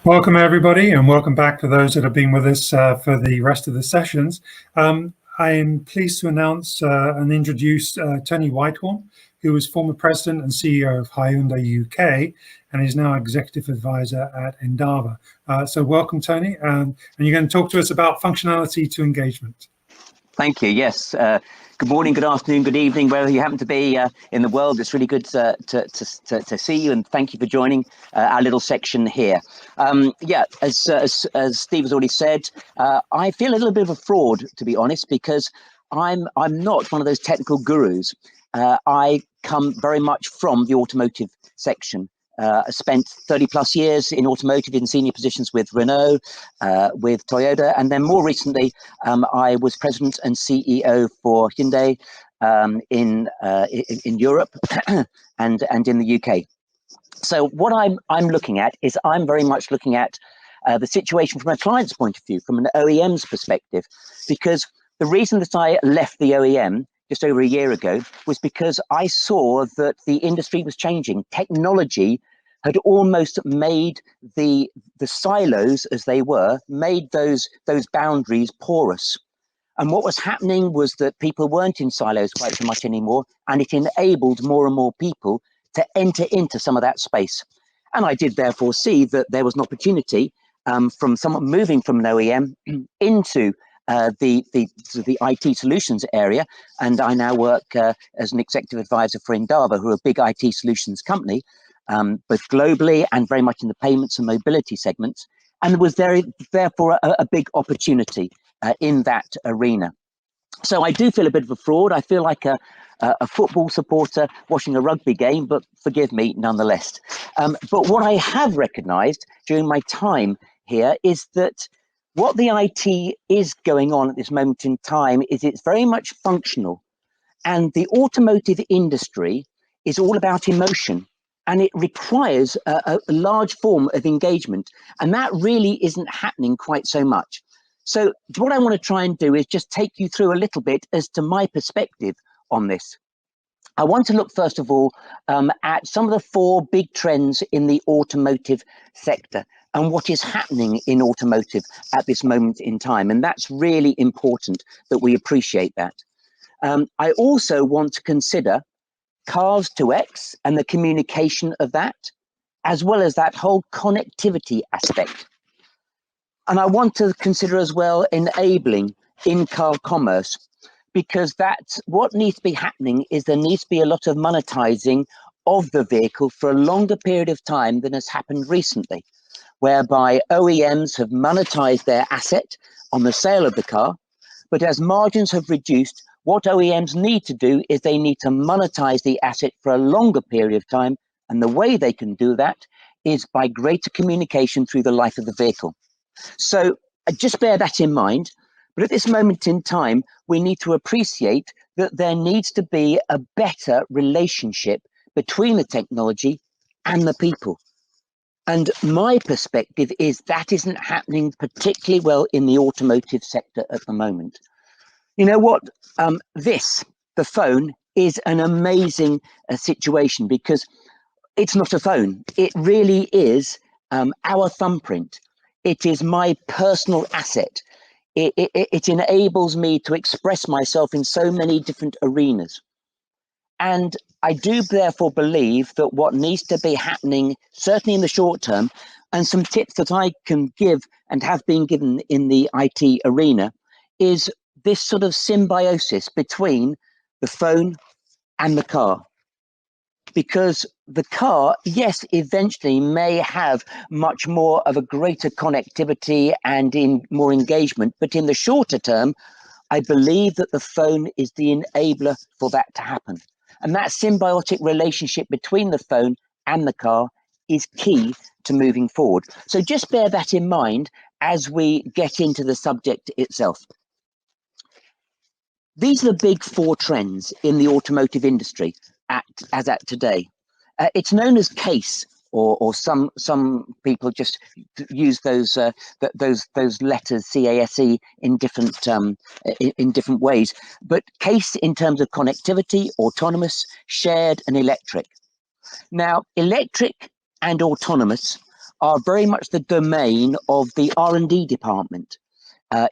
Welcome, everybody, and welcome back to those that have been with us for the rest of the sessions. I am pleased to announce and introduce Tony Whitehorn, who was former president and CEO of Hyundai UK and is now executive advisor at Endava. So welcome, Tony, and you're going to talk to us about functionality to engagement. Thank you. Yes. Good morning, good afternoon, good evening, wherever you happen to be in the world. It's really good to see you, and thank you for joining our little section here. As Steve has already said, I feel a little bit of a fraud, to be honest, because I'm not one of those technical gurus. I come very much from the automotive section. I spent 30 plus years in automotive in senior positions with Renault, with Toyota, and then more recently, I was president and CEO for Hyundai in Europe and in the UK. So what I'm looking at is I'm very much looking at the situation from a client's point of view, from an OEM's perspective, because the reason that I left the OEM just over a year ago was because I saw that the industry was changing. Technology had almost made the silos, as they were, made those boundaries porous. And what was happening was that people weren't in silos quite so much anymore, and it enabled more and more people to enter into some of that space. And I did therefore see that there was an opportunity from someone moving from an OEM into the IT solutions area, and I now work as an executive advisor for Endava, who are a big IT solutions company, both globally and very much in the payments and mobility segments. And there was therefore a big opportunity in that arena. So I do feel a bit of a fraud. I feel like a football supporter watching a rugby game, but forgive me nonetheless. But what I have recognized during my time here is that what the IT is going on at this moment in time is it's very much functional. And the automotive industry is all about emotion, and it requires a large form of engagement. And that really isn't happening quite so much. So what I want to try and do is just take you through a little bit as to my perspective on this. I want to look, first of all, at some of the four big trends in the automotive sector and what is happening in automotive at this moment in time. And that's really important that we appreciate that. I also want to consider cars to X and the communication of that, as well as that whole connectivity aspect. And I want to consider as well enabling in-car commerce, because that's what needs to be happening. Is there needs to be a lot of monetizing of the vehicle for a longer period of time than has happened recently, whereby OEMs have monetized their asset on the sale of the car, but as margins have reduced, what OEMs need to do is they need to monetize the asset for a longer period of time, and the way they can do that is by greater communication through the life of the vehicle. So just bear that in mind. But at this moment in time, we need to appreciate that there needs to be a better relationship between the technology and the people. And my perspective is that isn't happening particularly well in the automotive sector at the moment. You know what? The phone, is an amazing situation, because it's not a phone. It really is our thumbprint. It is my personal asset. It enables me to express myself in so many different arenas. And I do therefore believe that what needs to be happening, certainly in the short term, and some tips that I can give and have been given in the IT arena, is this sort of symbiosis between the phone and the car. Because the car, yes, eventually may have much more of a greater connectivity and in more engagement, but in the shorter term, I believe that the phone is the enabler for that to happen. And that symbiotic relationship between the phone and the car is key to moving forward. So just bear that in mind as we get into the subject itself. These are the big four trends in the automotive industry as at today. It's known as CASE, or some people just use those letters CASE in different ways. But CASE in terms of connectivity, autonomous, shared, and electric. Now, electric and autonomous are very much the domain of the R&D department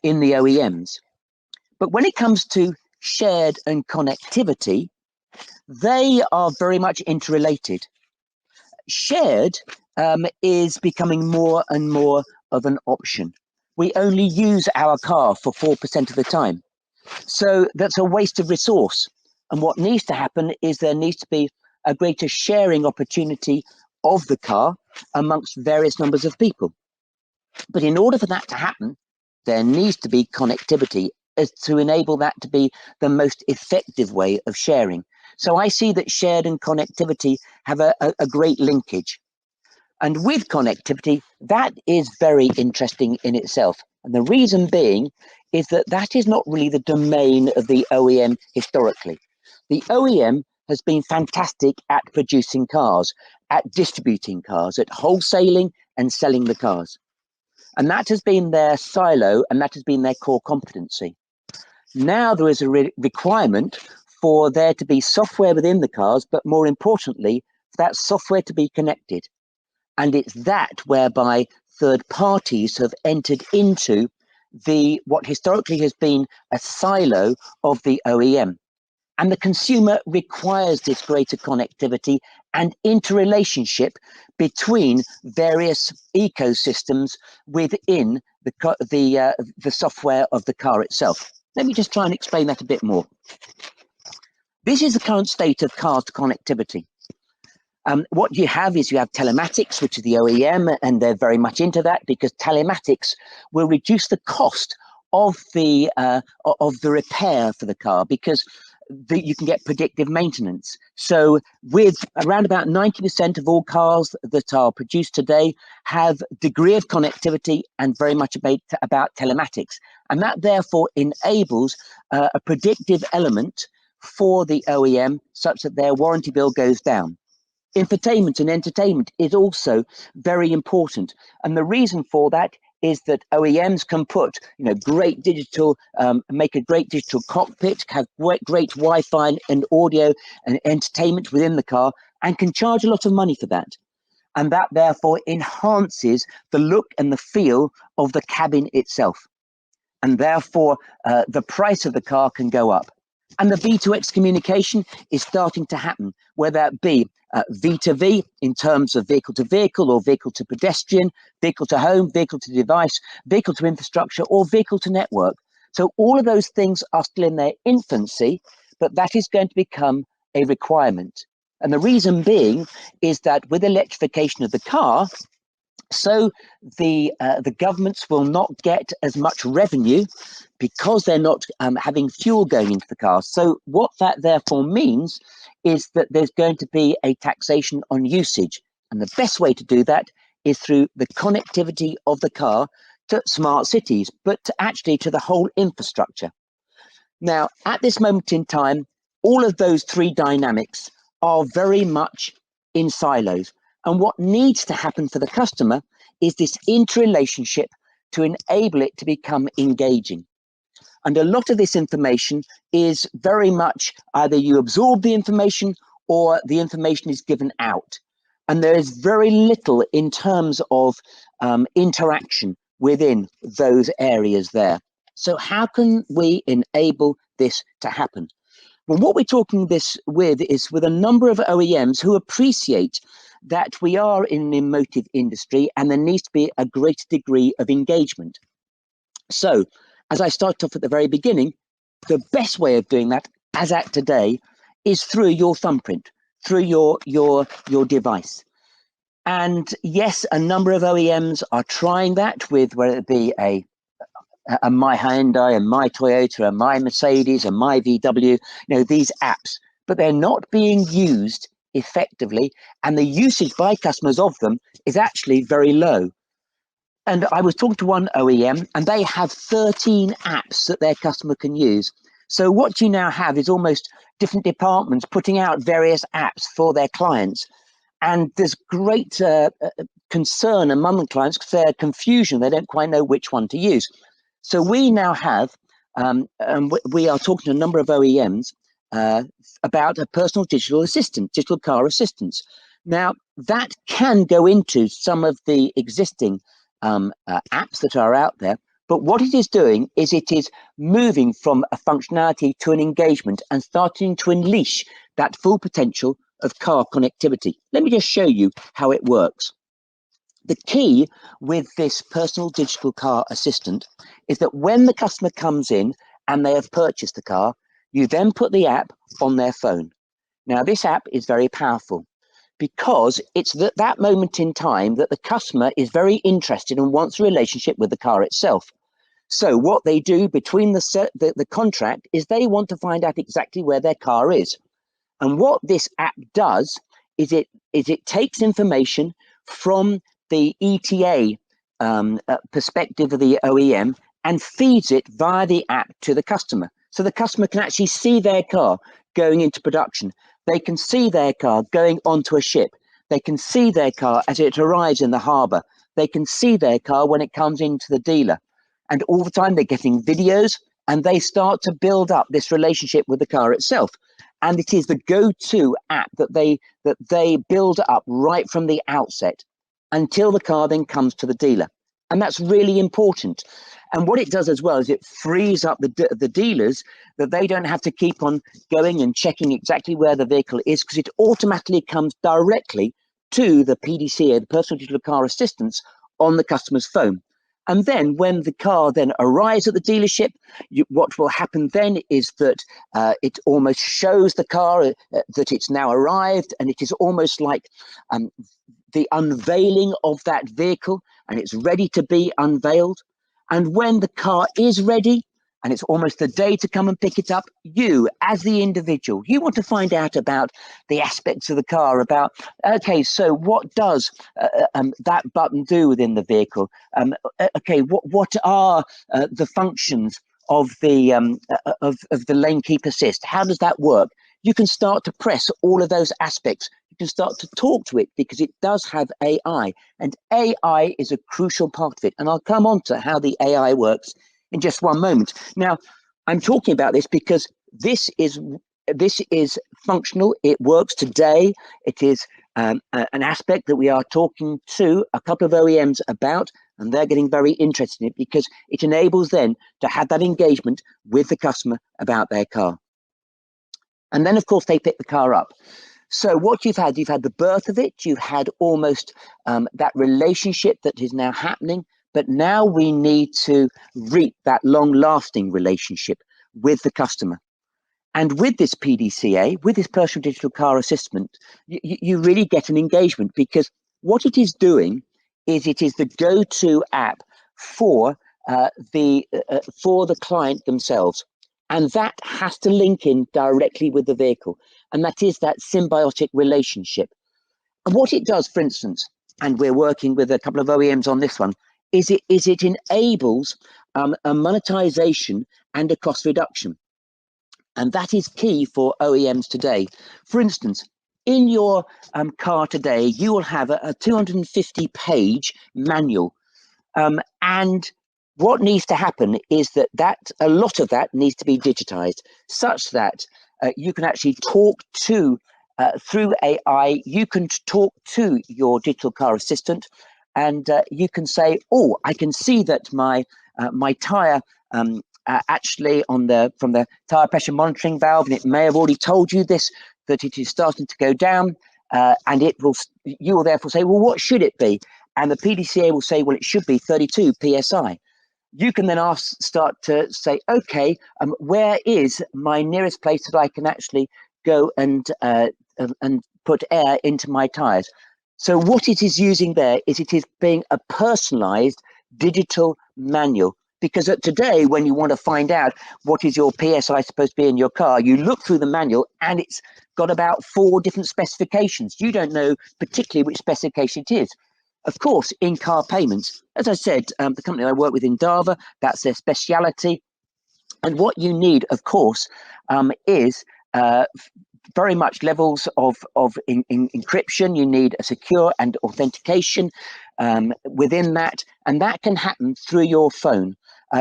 in the OEMs. But when it comes to shared and connectivity, they are very much interrelated. Shared is becoming more and more of an option. We only use our car for 4% of the time. So that's a waste of resource. And what needs to happen is there needs to be a greater sharing opportunity of the car amongst various numbers of people. But in order for that to happen, there needs to be connectivity as to enable that to be the most effective way of sharing. So I see that shared and connectivity have a great linkage. And with connectivity, that is very interesting in itself. And the reason being is that that is not really the domain of the OEM historically. The OEM has been fantastic at producing cars, at distributing cars, at wholesaling and selling the cars. And that has been their silo, and that has been their core competency. Now there is a requirement for there to be software within the cars, but more importantly, for that software to be connected. And it's that whereby third parties have entered into what historically has been a silo of the OEM. And the consumer requires this greater connectivity and interrelationship between various ecosystems within the software of the car itself. Let me just try and explain that a bit more. This is the current state of car connectivity. What you have is you have telematics, which is the OEM, and they're very much into that because telematics will reduce the cost of the repair for the car because you can get predictive maintenance. So with around about 90% of all cars that are produced today have degree of connectivity and very much about telematics. And that therefore enables a predictive element for the OEM such that their warranty bill goes down. Infotainment and entertainment is also very important. And the reason for that is that OEMs can put, great digital, make a great digital cockpit, have great Wi-Fi and audio and entertainment within the car, and can charge a lot of money for that. And that therefore enhances the look and the feel of the cabin itself. And therefore, the price of the car can go up. And the V2X communication is starting to happen, whether that be V2V in terms of vehicle to vehicle or vehicle to pedestrian, vehicle to home, vehicle to device, vehicle to infrastructure, or vehicle to network. So all of those things are still in their infancy, but that is going to become a requirement. And the reason being is that with electrification of the car, so the governments will not get as much revenue because they're not having fuel going into the car. So what that therefore means is that there's going to be a taxation on usage. And the best way to do that is through the connectivity of the car to smart cities, but actually to the whole infrastructure. Now, at this moment in time, all of those three dynamics are very much in silos. And what needs to happen for the customer is this interrelationship to enable it to become engaging. And a lot of this information is very much either you absorb the information or the information is given out. And there is very little in terms of interaction within those areas there. So how can we enable this to happen? Well, what we're talking this with is with a number of OEMs who appreciate that we are in an emotive industry and there needs to be a greater degree of engagement. So, as I started off at the very beginning, the best way of doing that, as at today, is through your thumbprint, through your device. And yes, a number of OEMs are trying that with whether it be a My Hyundai, a My Toyota, a My Mercedes, a My VW, these apps, but they're not being used effectively, and the usage by customers of them is actually very low. And I was talking to one OEM, and they have 13 apps that their customer can use. So what you now have is almost different departments putting out various apps for their clients. And there's great concern among clients because they're confusion. They don't quite know which one to use. So we now have, we are talking to a number of OEMs about a personal digital assistant, digital car assistance. Now, that can go into some of the existing apps that are out there. But what it is doing is it is moving from a functionality to an engagement and starting to unleash that full potential of car connectivity. Let me just show you how it works. The key with this personal digital car assistant is that when the customer comes in and they have purchased the car, you then put the app on their phone. Now, this app is very powerful because it's that moment in time that the customer is very interested and wants a relationship with the car itself. So what they do between the contract is they want to find out exactly where their car is. And what this app does is it takes information from the ETA perspective of the OEM and feeds it via the app to the customer. So the customer can actually see their car going into production. They can see their car going onto a ship. They can see their car as it arrives in the harbour. They can see their car when it comes into the dealer. And all the time they're getting videos and they start to build up this relationship with the car itself. And it is the go-to app that they build up right from the outset until the car then comes to the dealer. And that's really important. And what it does as well is it frees up the dealers, that they don't have to keep on going and checking exactly where the vehicle is, because it automatically comes directly to the PDCA, the personal digital car assistance, on the customer's phone. And then when the car then arrives at the dealership, what will happen then is that it almost shows the car that it's now arrived, and it is almost like the unveiling of that vehicle, and it's ready to be unveiled. And when the car is ready, and it's almost the day to come and pick it up, you, as the individual, you want to find out about the aspects of the car, about, okay, so what does that button do within the vehicle? Okay, what are the functions of the lane keep assist? How does that work? You can start to press all of those aspects. You can start to talk to it because it does have AI, and AI is a crucial part of it. And I'll come on to how the AI works in just one moment. Now, I'm talking about this because this is functional. It works today. It is an aspect that we are talking to a couple of OEMs about, and they're getting very interested in it because it enables them to have that engagement with the customer about their car. And then, of course, they pick the car up. So what you've had the birth of it. You've had almost that relationship that is now happening. But now we need to reap that long-lasting relationship with the customer. And with this PDCA, with this personal digital car assistant, you really get an engagement, because what it is doing is it is the go-to app for the client themselves. And that has to link in directly with the vehicle. And that is that symbiotic relationship. And what it does, for instance, and we're working with a couple of OEMs on this one, is it enables a monetization and a cost reduction. And that is key for OEMs today. For instance, in your car today, you will have a 250-page manual. And what needs to happen is that a lot of that needs to be digitized, such that you can actually talk to, through AI, you can talk to your digital car assistant, and you can say, oh, I can see that my tire actually from the tire pressure monitoring valve, and it may have already told you this, that it is starting to go down, and you will therefore say, well, what should it be? And the PDCA will say, well, it should be 32 PSI. You can then start to say, okay, where is my nearest place that I can actually go and put air into my tires? So what it is using there is it is being a personalized digital manual. Because today, when you want to find out what is your PSI supposed to be in your car, you look through the manual and it's got about 4 different specifications. You don't know particularly which specification it is. Of course, in-car payments, as I said, the company I work with, Indava, that's their speciality. And what you need, of course, is very much levels of encryption. You need a secure and authentication within that, and that can happen through your phone.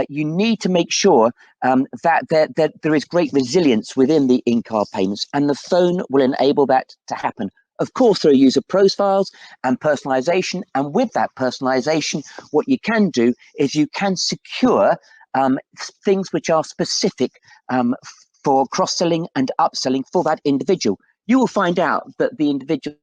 You need to make sure that there is great resilience within the in-car payments, and the phone will enable that to happen. Of course, there are user profiles and personalization. And with that personalization, what you can do is you can secure things which are specific for cross-selling and upselling for that individual. You will find out that the individual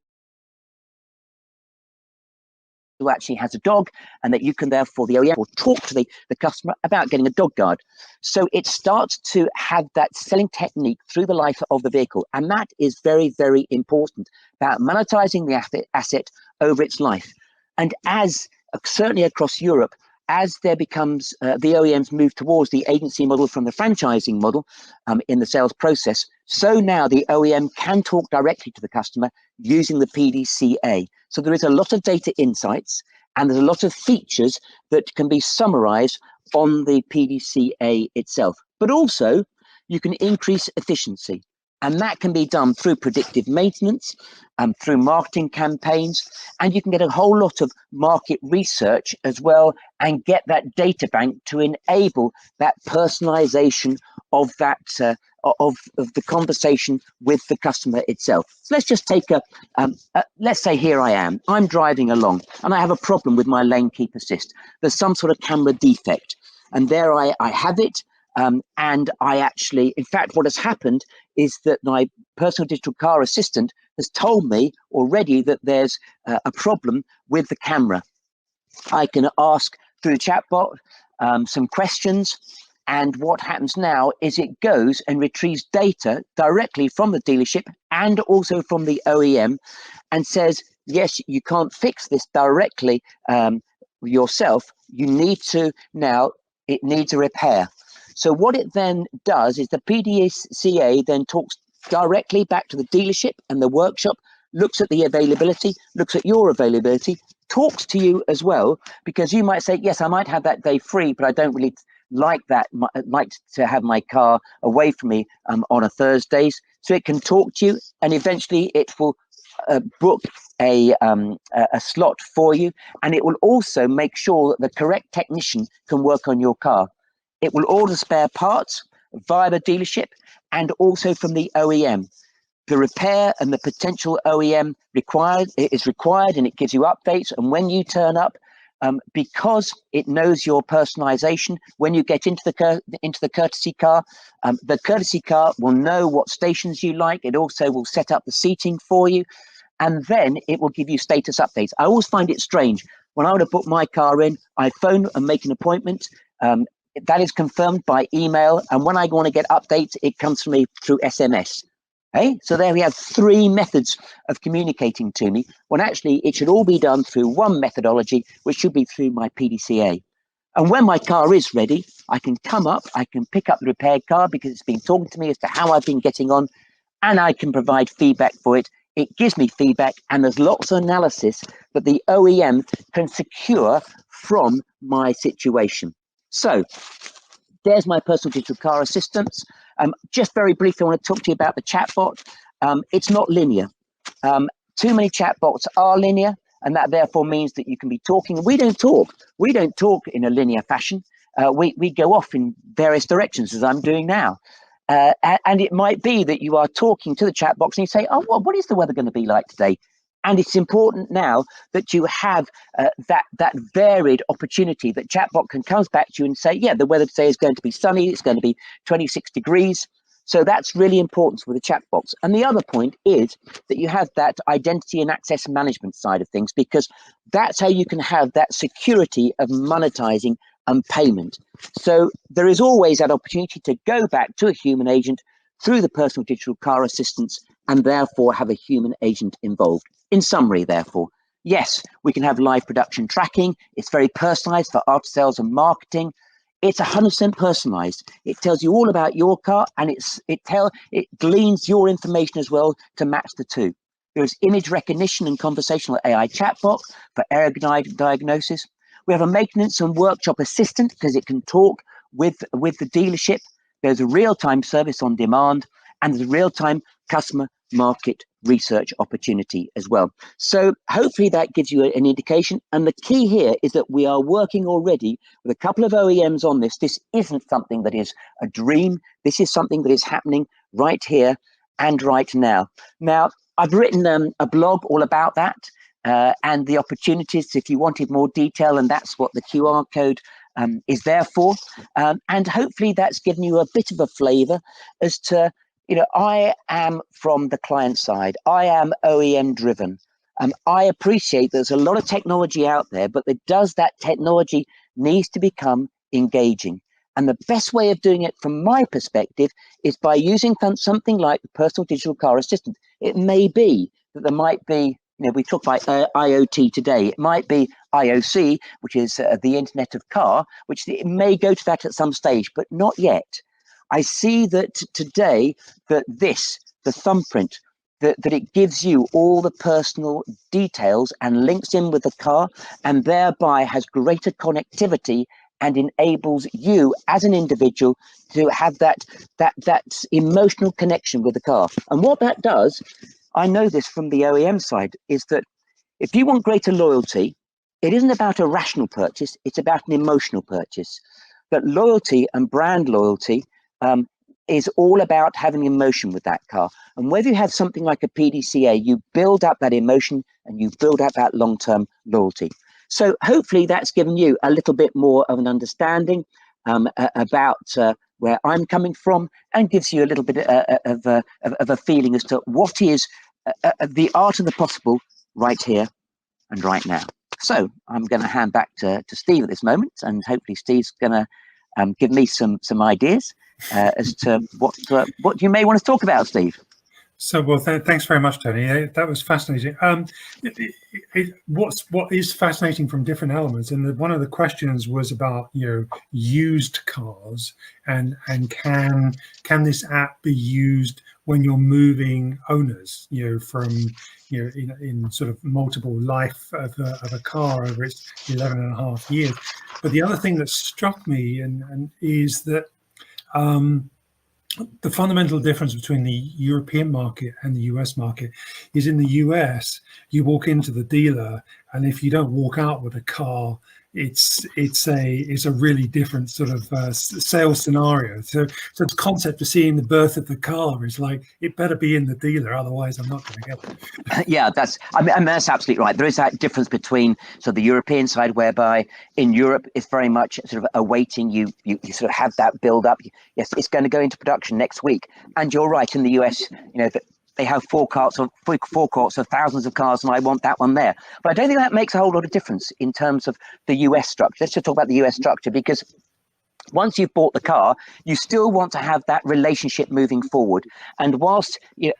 who actually has a dog, and that you can therefore, the OEM will talk to the customer about getting a dog guard. So it starts to have that selling technique through the life of the vehicle. And that is very, very important about monetizing the asset over its life. And as certainly across Europe, as there becomes the OEMs move towards the agency model from the franchising model in the sales process, so now the OEM can talk directly to the customer using the PDCA. So there is a lot of data insights and there's a lot of features that can be summarized on the PDCA itself. But also you can increase efficiency. And that can be done through predictive maintenance, through marketing campaigns, and you can get a whole lot of market research as well and get that data bank to enable that personalization of that of the conversation with the customer itself. So let's just take let's say here I'm driving along and I have a problem with my lane keep assist. There's some sort of camera defect, and there I have it. And I actually, in fact, what has happened is that my personal digital car assistant has told me already that there's a problem with the camera. I can ask through the chatbot some questions, and what happens now is it goes and retrieves data directly from the dealership and also from the OEM and says, yes, you can't fix this directly yourself. You need to now, it needs a repair. So what it then does is the PDCA then talks directly back to the dealership and the workshop, looks at the availability, looks at your availability, talks to you as well, because you might say, yes, I might have that day free, but I don't really like to have my car away from me on a Thursdays. So it can talk to you, and eventually it will book a slot for you, and it will also make sure that the correct technician can work on your car. It will order spare parts via the dealership and also from the OEM. The repair and the potential OEM is required, and it gives you updates. And when you turn up, because it knows your personalization, when you get into the courtesy car will know what stations you like. It also will set up the seating for you, and then it will give you status updates. I always find it strange when I want to book my car in, I phone and make an appointment. That is confirmed by email, and when I want to get updates, it comes to me through SMS. Hey, so there we have 3 methods of communicating to me, when actually it should all be done through one methodology, which should be through my PDCA. And when my car is ready, I can come up, I can pick up the repaired car because it's been talking to me as to how I've been getting on, and I can provide feedback for it. It gives me feedback, and there's lots of analysis that the OEM can secure from my situation. So there's my personal digital car assistance. Just very briefly, I want to talk to you about the chatbot. It's not linear. Too many chatbots are linear, and that therefore means that you can be talking. We don't talk. We don't talk in a linear fashion. We go off in various directions, as I'm doing now. And it might be that you are talking to the chat box and you say, oh, well, what is the weather going to be like today? And it's important now that you have that varied opportunity, that chatbot can come back to you and say, yeah, the weather today is going to be sunny, it's going to be 26 degrees. So that's really important with the chat box. And the other point is that you have that identity and access management side of things, because that's how you can have that security of monetizing and payment. So there is always that opportunity to go back to a human agent through the personal digital car assistance, and therefore have a human agent involved. In summary, therefore, yes, we can have live production tracking. It's very personalized for after sales and marketing. It's 100% personalized. It tells you all about your car, and it gleans your information as well to match the two. There is image recognition and conversational AI chatbot for error diagnosis. We have a maintenance and workshop assistant because it can talk with the dealership. There's a real-time service on demand, and there's a real-time customer market research opportunity as well. So hopefully that gives you an indication. And the key here is that we are working already with a couple of OEMs on this. This isn't something that is a dream. This is something that is happening right here and right now. Now, I've written a blog all about that and the opportunities if you wanted more detail, and that's what the QR code is there for. And hopefully that's given you a bit of a flavor as to, I am from the client side. I am OEM driven. I appreciate there's a lot of technology out there, but that technology needs to become engaging. And the best way of doing it from my perspective is by using something like the personal digital car assistant. It may be that there might be, we talk about IoT today. It might be IOC, which is the Internet of Car, which it may go to that at some stage, but not yet. I see that today that the thumbprint, that it gives you all the personal details and links in with the car, and thereby has greater connectivity and enables you as an individual to have that emotional connection with the car. And what that does, I know this from the OEM side, is that if you want greater loyalty, it isn't about a rational purchase, it's about an emotional purchase. That loyalty and brand loyalty is all about having emotion with that car. And whether you have something like a PDCA, you build up that emotion and you build up that long-term loyalty. So hopefully that's given you a little bit more of an understanding about where I'm coming from, and gives you a little bit of a feeling as to what is the art of the possible right here and right now. So I'm going to hand back to Steve at this moment, and hopefully Steve's going to give me some ideas as to what you may want to talk about, Steve. So, well, thanks very much, Tony. That was fascinating. What is fascinating from different elements, and one of the questions was about used cars, and can this app be used when you're moving owners, from in sort of multiple life of a car over its 11 and a half years. But the other thing that struck me and is that the fundamental difference between the European market and the US market is in the US, you walk into the dealer, and if you don't walk out with a car, it's a really different sort of sales scenario. So the concept of seeing the birth of the car is like, it better be in the dealer, otherwise I'm not going to get it. Yeah, that's absolutely right. There is that difference between the European side, whereby in Europe it's very much sort of awaiting you sort of have that build up. Yes, it's going to go into production next week, and you're right. In the US, they have forecourts of thousands of cars, and I want that one there. But I don't think that makes a whole lot of difference in terms of the US structure. Let's just talk about the US structure, because once you've bought the car, you still want to have that relationship moving forward. And once you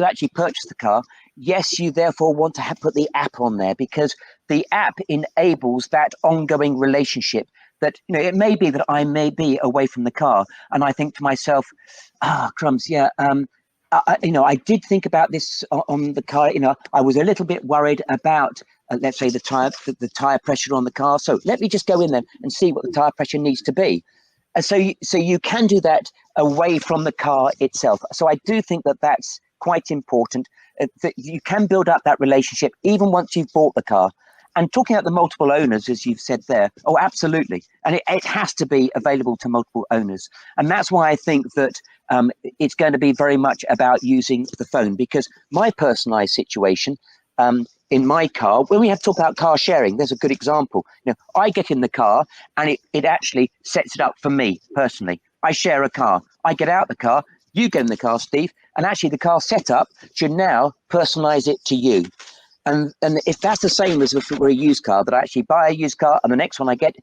actually purchase the car, yes, you therefore want to put the app on there, because the app enables that ongoing relationship. That it may be that I may be away from the car, and I think to myself, crumbs, yeah. I did think about this on the car. I was a little bit worried about, let's say, the tire pressure on the car. So let me just go in there and see what the tire pressure needs to be. And so you can do that away from the car itself. So I do think that that's quite important, that you can build up that relationship even once you've bought the car. And talking about the multiple owners, as you've said there, oh, absolutely. And it has to be available to multiple owners. And that's why I think that it's going to be very much about using the phone, because my personalized situation in my car, when we have to talk about car sharing, there's a good example. I get in the car and it actually sets it up for me personally. I share a car. I get out the car. You get in the car, Steve, and actually the car setup should now personalize it to you. And if that's the same as if it were a used car, that I actually buy a used car and the next one I get,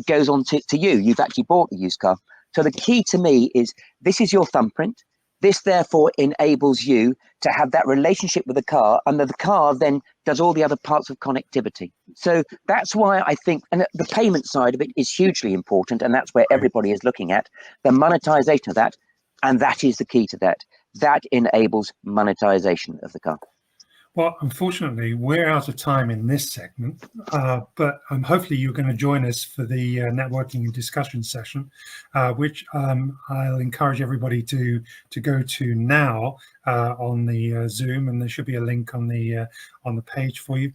goes on to you. You've actually bought the used car. So the key to me is this is your thumbprint. This therefore enables you to have that relationship with the car, and the car then does all the other parts of connectivity. So that's why I think, and the payment side of it is hugely important, and that's where everybody is looking at the monetization of that, and that is the key to that. That enables monetization of the car. Well, unfortunately, we're out of time in this segment, but hopefully you're going to join us for the networking and discussion session, which I'll encourage everybody to go to now on the Zoom, and there should be a link on the page for you.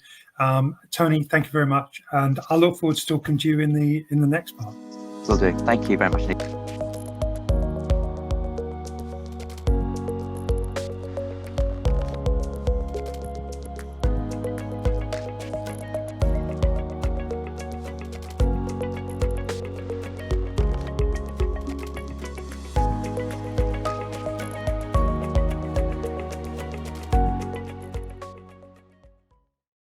Tony, thank you very much, and I look forward to talking to you in the next part. Will do. Thank you very much, Nick.